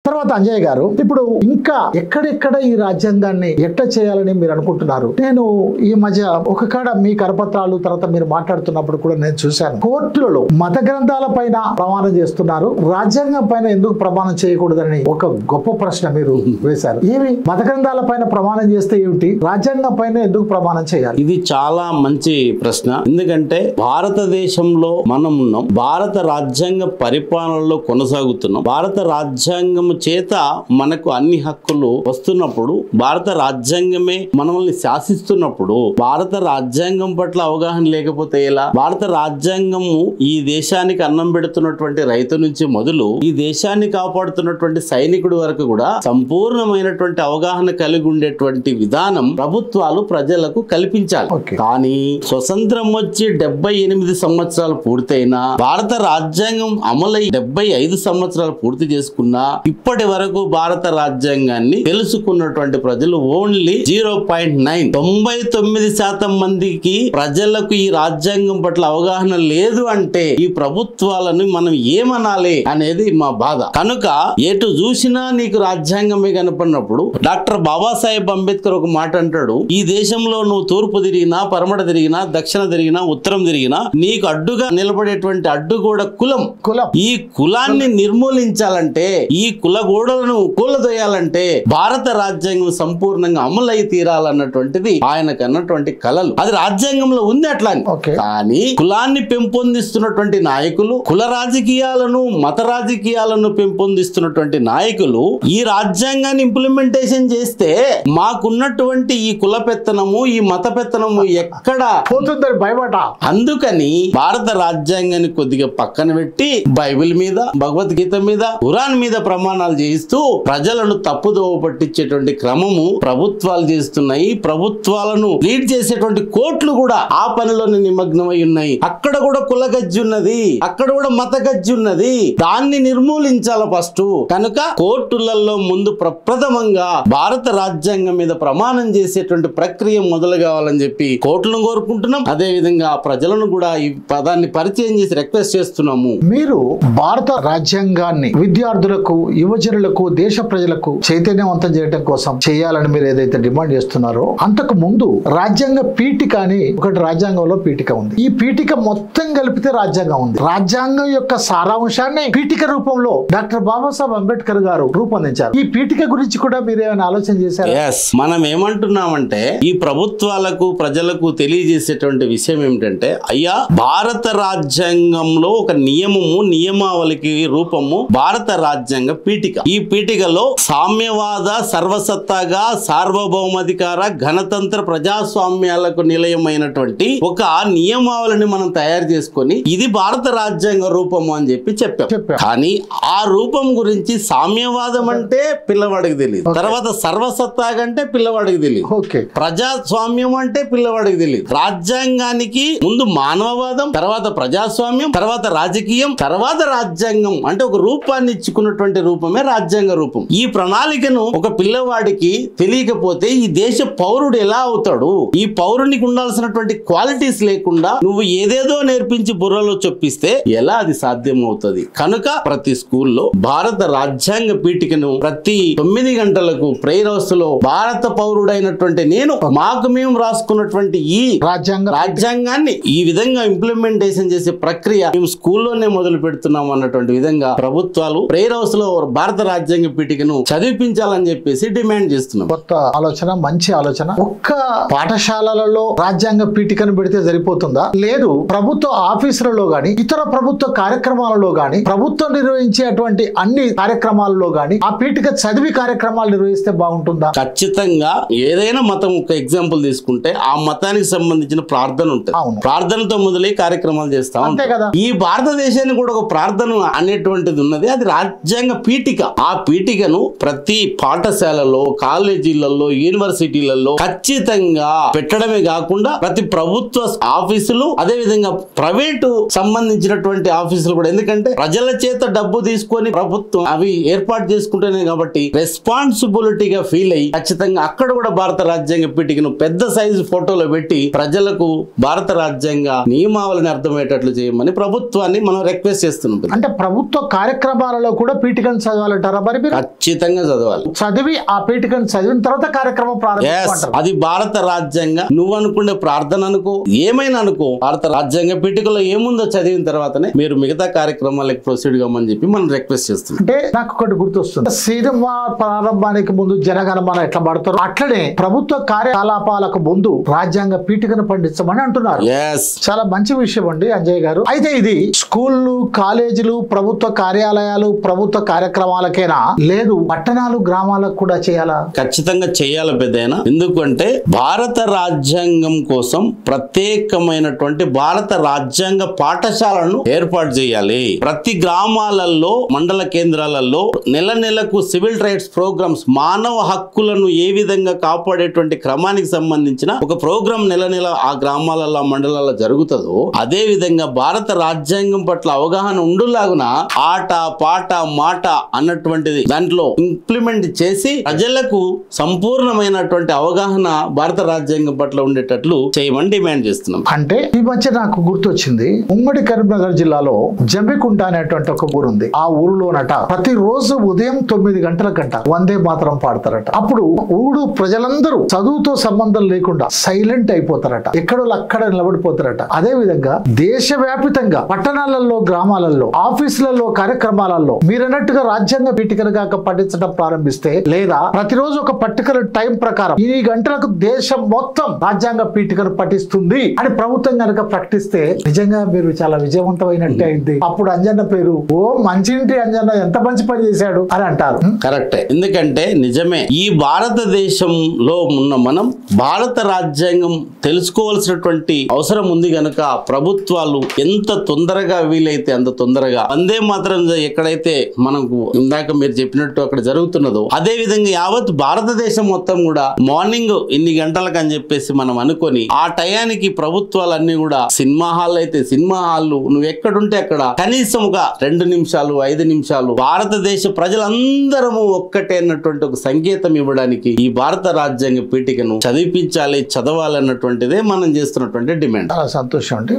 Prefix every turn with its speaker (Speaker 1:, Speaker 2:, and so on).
Speaker 1: తర్వాత అంజయ్య గారు, ఇప్పుడు ఇంకా ఎక్కడెక్కడ ఈ రాజ్యాంగాన్ని ఎట్లా చేయాలని మీరు అనుకుంటున్నారు? నేను ఈ మధ్య ఒక కాడ మీ కరపత్రాలు తర్వాత మీరు మాట్లాడుతున్నప్పుడు కూడా నేను చూశాను, కోర్టులలో మత గ్రంథాల పైన ప్రమాణం చేస్తున్నారు, రాజ్యాంగం పైన ఎందుకు ప్రమాణం చేయకూడదని ఒక గొప్ప ప్రశ్న మీరు వేశారు. ఏమి మత గ్రంథాల పైన ప్రమాణం చేస్తే ఏమిటి, రాజ్యాంగం పైన ఎందుకు ప్రమాణం చేయాలి?
Speaker 2: ఇది చాలా మంచి ప్రశ్న. ఎందుకంటే భారతదేశంలో మనం ఉన్నాం, భారత రాజ్యాంగ పరిపాలనలో కొనసాగుతున్నాం. భారత రాజ్యాంగం చేత మనకు అన్ని హక్కులు వస్తున్నప్పుడు, భారత రాజ్యాంగమే మనల్ని శాసిస్తున్నప్పుడు, భారత రాజ్యాంగం పట్ల అవగాహన లేకపోతే ఎలా? భారత రాజ్యాంగము ఈ దేశానికి అన్నం పెడుతున్నటువంటి రైతు నుంచి మొదలు ఈ దేశాన్ని కాపాడుతున్నటువంటి సైనికుడి వరకు కూడా సంపూర్ణమైనటువంటి అవగాహన కలిగి ఉండేటువంటి విధానం ప్రభుత్వాలు ప్రజలకు కల్పించాలి. కానీ స్వతంత్రం వచ్చి 78 సంవత్సరాలు పూర్తయినా, భారత రాజ్యాంగం అమలై 75 సంవత్సరాలు పూర్తి చేసుకున్నా, ఇప్పటి వరకు భారత రాజ్యాంగాన్ని తెలుసుకున్నటువంటి ప్రజలు ఓన్లీ 0.9 99% మందికి ప్రజలకు ఈ రాజ్యాంగం పట్ల అవగాహన లేదు. అంటే ఈ ప్రభుత్వాలను మనం ఏమనాలి అనేది మా బాధ. కనుక ఎటు చూసినా నీకు రాజ్యాంగమే కనపడినప్పుడు, డాక్టర్ బాబాసాహెబ్ అంబేద్కర్ ఒక మాట అంటాడు, ఈ దేశంలో నువ్వు తూర్పు తిరిగినా, పరమట తిరిగినా, దక్షిణ తిరిగినా, ఉత్తరం తిరిగినా నీకు అడ్డుగా నిలబడేటువంటి అడ్డు కూడా కులం. ఈ కులాన్ని నిర్మూలించాలంటే, ఈ కుల గోడలను కూలదోయాలంటే భారత రాజ్యాంగం సంపూర్ణంగా అమలై తీరాలన్నటువంటిది ఆయనకు అన్నటువంటి కలలు. అది రాజ్యాంగంలో ఉంది అట్లా. కానీ కులాన్ని పెంపొందిస్తున్నటువంటి నాయకులు, కుల రాజకీయాలను, మత రాజకీయాలను పెంపొందిస్తున్నటువంటి నాయకులు ఈ రాజ్యాంగాన్ని ఇంప్లిమెంటేషన్ చేస్తే మాకున్నటువంటి ఈ కుల పెత్తనము, ఈ మత పెత్తనము ఎక్కడ పోతుందని భయపడ. అందుకని భారత రాజ్యాంగాన్ని కొద్దిగా పక్కన పెట్టి బైబిల్ మీద, భగవద్గీత మీద, ఖురాన్ మీద ప్రమాణాలు చేయిస్తూ ప్రజలను తప్పుదోవ పట్టించేటువంటి క్రమము ప్రభుత్వాలు చేస్తున్నాయి. ప్రభుత్వాలను లీడ్ చేసేటువంటి కోర్టులు కూడా ఆ పనిలోనే నిమగ్నమై ఉన్నాయి. అక్కడ కూడా కుల గజ్జి ఉన్నది, అక్కడ కూడా మత గజ్జి ఉన్నది. దాన్ని నిర్మూలించాల ఫస్ట్. కనుక కోర్టులలో ముందు ప్రప్రథమంగా భారత రాజ్యాంగం మీద ప్రమాణం చేసేటువంటి ప్రక్రియ మొదలు కావాలని చెప్పి కోర్టులను కోరుకుంటున్నాం. అదే విధంగా ప్రజలను కూడా ఈ పదాన్ని పరిచయం చేసి రిక్వెస్ట్ చేస్తున్నాము.
Speaker 1: మీరు భారత రాజ్యాంగాన్ని విద్యార్థులకు, యువజనులకు, దేశ ప్రజలకు చైతన్యవంతం చేయడం కోసం చేయాలని మీరు ఏదైతే డిమాండ్ చేస్తున్నారో, అంతకు ముందు రాజ్యాంగ పీఠిక అని ఒకటి రాజ్యాంగంలో పీఠిక ఉంది. ఈ పీఠిక మొత్తం కలిపితే రాజ్యాంగం ఉంది. రాజ్యాంగం యొక్క సారాంశాన్ని పీఠిక రూపంలో డాక్టర్ బాబాసాహెబ్ అంబేద్కర్ గారు రూపొందించారు. ఈ పీఠిక గురించి కూడా మీరు ఏమైనా ఆలోచన చేశారు?
Speaker 2: మనం ఏమంటున్నామంటే, ఈ ప్రభుత్వాలకు ప్రజలకు తెలియజేసేటువంటి విషయం ఏమిటంటే, అయ్యా భారత రాజ్యాంగంలో ఒక నియమము, నియమావళికి రూపము భారత రాజ్యాంగ పీఠిక. ఈ పీఠికలో సామ్యవాద, సర్వసత్తాగా, సార్వభౌమాధికార, గణతంత్ర, ప్రజాస్వామ్యాలకు నిలయమైనటువంటి ఒక నియమావళిని మనం తయారు చేసుకొని ఇది భారత రాజ్యాంగ రూపము అని చెప్పి చెప్పాం. కానీ ఆ రూపం గురించి సామ్యవాదం అంటే పిల్లవాడికి తెలియదు, తర్వాత సర్వసత్తాగా అంటే పిల్లవాడికి తెలియదు, ప్రజాస్వామ్యం అంటే పిల్లవాడికి తెలియదు. రాజ్యాంగానికి ముందు మానవవాదం, తర్వాత ప్రజాస్వామ్యం, తర్వాత రాజకీయం, తర్వాత రాజ్యాంగం అంటే ఒక రూపాన్ని ఇచ్చుకున్నటువంటి రూపమే రాజ్యాంగ రూపం. ఈ ప్రణాళికను ఒక పిల్లవాడికి తెలియకపోతే ఈ దేశ పౌరుడు ఎలా అవుతాడు? ఈ పౌరునికి ఉండాల్సినటువంటి క్వాలిటీస్ లేకుండా నువ్వు ఏదేదో నేర్పించి బుర్రలో చొప్పిస్తే ఎలా అది సాధ్యం అవుతుంది? కనుక ప్రతి స్కూల్లో భారత రాజ్యాంగ పీఠికను ప్రతి 9 గంటలకు ప్రేయర్ హౌస్ లో భారత పౌరుడైనటువంటి నేను మాకు మేము రాసుకున్నటువంటి ఈ రాజ్యాంగాన్ని ఈ విధంగా ఇంప్లిమెంటేషన్ చేసే ప్రక్రియ మేము స్కూల్లోనే మొదలు పెడుతున్నాం అన్నటువంటి విధంగా ప్రభుత్వాలు ప్రేయర్ హౌస్ లో భారత రాజ్యాంగ పీఠికను చదివించాలని చెప్పేసి డిమాండ్ చేస్తున్నాం.
Speaker 1: కొత్త ఆలోచన, మంచి ఆలోచన. ఒక్క పాఠశాలలలో రాజ్యాంగ పీఠికను పెడితే సరిపోతుందా? లేదు, ప్రభుత్వ ఆఫీసులలో గాని, ఇతర ప్రభుత్వ కార్యక్రమాలలో గాని, ప్రభుత్వం నిర్వహించేటువంటి అన్ని కార్యక్రమాలలో గాని ఆ పీఠిక చదివి కార్యక్రమాలు నిర్వహిస్తే బాగుంటుందా?
Speaker 2: ఖచ్చితంగా. ఏదైనా మతం ఒక ఎగ్జాంపుల్ తీసుకుంటే ఆ మతానికి సంబంధించిన ప్రార్థన ఉంటుంది. ప్రార్థనతో మొదలై కార్యక్రమాలు చేస్తాం, అంతే కదా. ఈ భారతదేశానికి కూడా ఒక ప్రార్థన అనేటువంటిది ఉన్నది, అది రాజ్యాంగ పీఠిక. ఆ పీఠికను ప్రతి పాఠశాలలో, కాలేజీలలో, యూనివర్సిటీలలో ఖచ్చితంగా పెట్టడమే కాకుండా ప్రతి ప్రభుత్వ ఆఫీసులు, అదే విధంగా ప్రైవేటు సంబంధించినటువంటి ఆఫీసులు కూడా, ఎందుకంటే ప్రజల చేత డబ్బు తీసుకొని ప్రభుత్వం అవి ఏర్పాటు చేసుకుంటేనే కాబట్టి రెస్పాన్సిబిలిటీగా ఫీల్ అయ్యి ఖచ్చితంగా అక్కడ కూడా భారత రాజ్యాంగ పీఠికను పెద్ద సైజు ఫోటోలో పెట్టి ప్రజలకు భారత రాజ్యాంగ నియమావళిని అర్థమయ్యేటట్లు చేయమని ప్రభుత్వాన్ని మనం రిక్వెస్ట్ చేస్తున్నాం.
Speaker 1: అంటే ప్రభుత్వ కార్యక్రమాలలో కూడా పీఠికను చదవాలంటారా మరి మీరు?
Speaker 2: ఖచ్చితంగా చదవాలి.
Speaker 1: చదివి ఆ పీఠికను చదివిన తర్వాత కార్యక్రమం ప్రారంభించారు.
Speaker 2: అది భారత రాజ్యాంగ, నువ్వు అనుకునే ప్రార్థన అనుకో, ఏమైనా అనుకో, భారత రాజ్యాంగ పీఠికలో ఏముందో చదివిన తర్వాతనే మీరు మిగతా కార్యక్రమాలకు ప్రొసీడ్ కామని చెప్పి మనం రిక్వెస్ట్ చేస్తున్నాం.
Speaker 1: అంటే నాకు ఒకటి గుర్తొస్తుంది, సినిమా ప్రారంభానికి ముందు జనగణమన ఎట్లా పడతారు అట్లనే ప్రభుత్వ కార్యకలాపాలకు ముందు రాజ్యాంగ పీఠికను పండించమని అంటున్నారు. చాలా మంచి విషయం అండి అంజయ్ గారు. అయితే ఇది స్కూళ్ళు, కాలేజీలు, ప్రభుత్వ కార్యాలయాలు, ప్రభుత్వ కార్యక్రమాలకేనా, లేదు పట్టణాలు, గ్రామాలకు కూడా చేయాలా?
Speaker 2: ఖచ్చితంగా చేయాలి పెద్దయినా. ఎందుకంటే భారత రాజ్యాంగం కోసం ప్రత్యేకమైనటువంటి భారత రాజ్యాంగ పాఠశాలను ఏర్పాటు చేయాలి. ప్రతి గ్రామాలలో, మండల కేంద్రాలలో నెల నెలకు సివిల్ రైట్స్ ప్రోగ్రామ్స్, మానవ హక్కులను ఏ విధంగా కాపాడేటువంటి క్రమానికి సంబంధించిన ఒక ప్రోగ్రాం నెల నెల ఆ గ్రామాలలో, మండలాల్లో జరుగుతుందో అదే విధంగా భారత రాజ్యాంగం పట్ల అవగాహన ఉండులాగున ఆట, పాట, మాట అన్నటువంటిది దాంట్లో ఇంప్లిమెంట్ చేసి ప్రజలకు సంపూర్ణమైనటువంటి అవగాహన భారత రాజ్యాంగం పట్ల ఉండేటట్లు చేయమని డిమాండ్ చేస్తున్నాం.
Speaker 1: అంటే ఈ మధ్య నాకు గుర్తొచ్చింది, ఉమ్మడి కరీంనగర్ జిల్లాలో జంబికుంట అనేటువంటి ఒక ఊరు ఉంది. ఆ ఊరిలోనట ప్రతిరోజు ఉదయం 9 గంటలకంట వందే మాతరం పాడతారట. అప్పుడు ఊరు ప్రజలందరూ చదువుతో సంబంధం లేకుండా సైలెంట్ అయిపోతారట, ఎక్కడో అక్కడ నిలబడిపోతారట. అదే విధంగా దేశవ్యాపితంగా పట్టణాలలో, గ్రామాలలో, ఆఫీసులలో, కార్యక్రమాలలో మీరన్నట్టుగా రాజ్యాంగ పీఠికను కాక పఠించడం ప్రారంభిస్తే, లేదా ప్రతిరోజు ఒక పర్టికులర్ టైం ప్రకారం ఈ గంటలకు దేశం మొత్తం రాజ్యాంగ పీఠికను పఠిస్తుంది అని ప్రభుత్వం కనుక ప్రకటిస్తే నిజంగా మీరు చాలా విజయవంతమైనట్టే అయింది. అప్పుడు అంజన్న పేరు, ఓ మంచింటి అంజన్న ఎంత మంచి పని చేశాడు అని అంటారు.
Speaker 2: కరెక్టే. ఎందుకంటే నిజమే, ఈ భారతదేశంలో ఉన్న మనం భారత రాజ్యాంగం తెలుసుకోవాల్సినటువంటి అవసరం ఉంది గనక ప్రభుత్వాలు ఎంత తొందరగా వీలైతే అంత తొందరగా వందే మాత్రం ఎక్కడైతే మనకు ఇందాక మీరు చెప్పినట్టు అక్కడ జరుగుతున్నదో అదే విధంగా యావత్ భారతదేశం మొత్తం కూడా మార్నింగ్ ఇన్ని గంటలకు అని చెప్పేసి మనం అనుకొని ఆ టయానికి ప్రభుత్వాలన్నీ కూడా సినిమా హాల్ అయితే సినిమా హాల్, నువ్వు ఎక్కడుంటే అక్కడ కనీసం ఒక 2 నిమిషాలు 5 నిమిషాలు భారతదేశ ప్రజలందరము ఒక్కటే అన్నటువంటి ఒక సంకేతం ఇవ్వడానికి ఈ భారత రాజ్యాంగ పీఠికను చదివించాలి, చదవాలన్నటువంటిదే మనం చేస్తున్నటువంటి డిమాండ్.
Speaker 1: చాలా సంతోషం అండి.